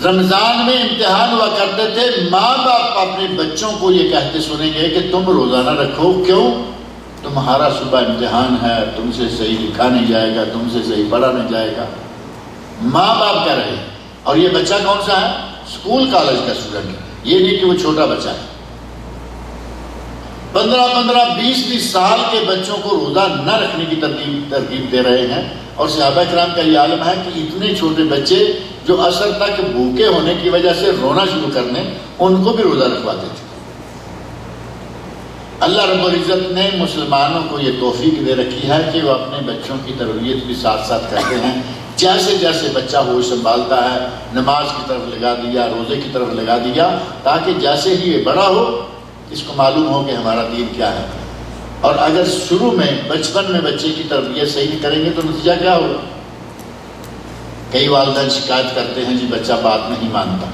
رمضان میں امتحان ہوا کرتے تھے، ماں باپ اپنے بچوں کو یہ کہتے سنیں گے کہ تم روزانہ رکھو، کیوں؟ تمہارا صبح امتحان ہے، تم سے صحیح لکھا نہیں جائے گا، تم سے صحیح پڑھا نہیں جائے گا۔ ماں باپ کہہ رہے ہیں، اور یہ بچہ کون سا ہے؟ اسکول کالج کا اسٹوڈنٹ ہے، یہ نہیں کہ وہ چھوٹا بچہ ہے۔ 15 20 سال کے بچوں کو روزہ نہ رکھنے کی ترغیب دے رہے ہیں، اور صحابہ کرام کا یہ عالم ہے کہ اتنے چھوٹے بچے جو عصر تک بھوکے ہونے کی وجہ سے رونا شروع کرنے، ان کو بھی روزہ رکھواتے تھے۔ اللہ رب العزت نے مسلمانوں کو یہ توفیق دے رکھی ہے کہ وہ اپنے بچوں کی تربیت بھی ساتھ ساتھ کرتے ہیں۔ جیسے جیسے بچہ ہوش سنبھالتا ہے، نماز کی طرف لگا دیا، روزے کی طرف لگا دیا، تاکہ جیسے ہی یہ بڑا ہو اس کو معلوم ہو کہ ہمارا دین کیا ہے۔ اور اگر شروع میں بچپن میں بچے کی تربیت صحیح نہیں کریں گے تو نتیجہ کیا ہوگا؟ کئی والدین شکایت کرتے ہیں جی بچہ بات نہیں مانتا۔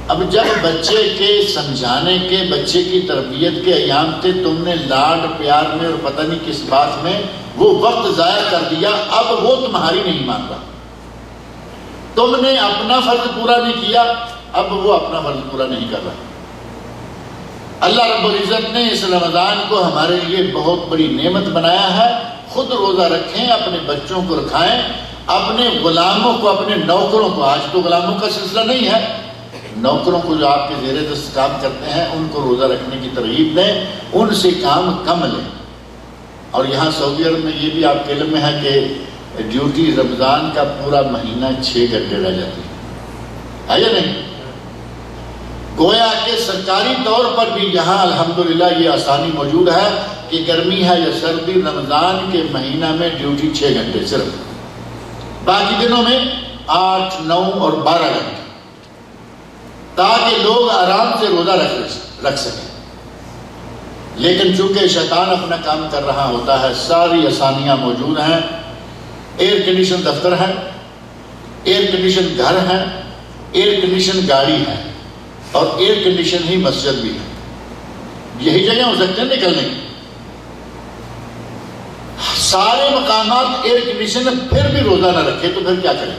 اب جب بچے کے سمجھانے کے، بچے کی تربیت کے ایام تھے، تم نے لاڈ پیار میں اور پتہ نہیں کس بات میں وہ وقت ضائع کر دیا، اب وہ تمہاری نہیں مان رہا۔ تم نے اپنا فرض پورا نہیں کیا، اب وہ اپنا فرض پورا نہیں کر رہا۔ اللہ رب العزت نے اس رمضان کو ہمارے لیے بہت بڑی نعمت بنایا ہے۔ خود روزہ رکھیں، اپنے بچوں کو رکھائیں، اپنے غلاموں کو، اپنے نوکروں کو، آج تو غلاموں کا سلسلہ نہیں ہے، نوکروں کو جو آپ کے زیر دست کام کرتے ہیں ان کو روزہ رکھنے کی ترغیب دیں، ان سے کام کم لیں۔ اور یہاں سعودی عرب میں یہ بھی آپ کے علم میں ہے کہ ڈیوٹی رمضان کا پورا مہینہ 6 گھنٹے رہ جاتی ہے یا نہیں؟ گویا کہ سرکاری طور پر بھی یہاں الحمدللہ یہ آسانی موجود ہے کہ گرمی ہے یا سردی، رمضان کے مہینہ میں ڈیوٹی 6 گھنٹے صرف، باقی دنوں میں 8 9 اور 12 گھنٹے، تاکہ لوگ آرام سے روزہ رکھ سکیں۔ لیکن چونکہ شیطان اپنا کام کر رہا ہوتا ہے، ساری آسانیاں موجود ہیں، ایئر کنڈیشن دفتر ہے، ایئر کنڈیشن گھر ہے، ایئر کنڈیشن گاڑی ہے، اور ایئر کنڈیشن ہی مسجد بھی ہے۔ یہی جگہ ہو سکتے ہیں نکلنے کی، سارے مقامات ایئر کنڈیشن، پھر بھی روزہ نہ رکھے تو پھر کیا کریں؟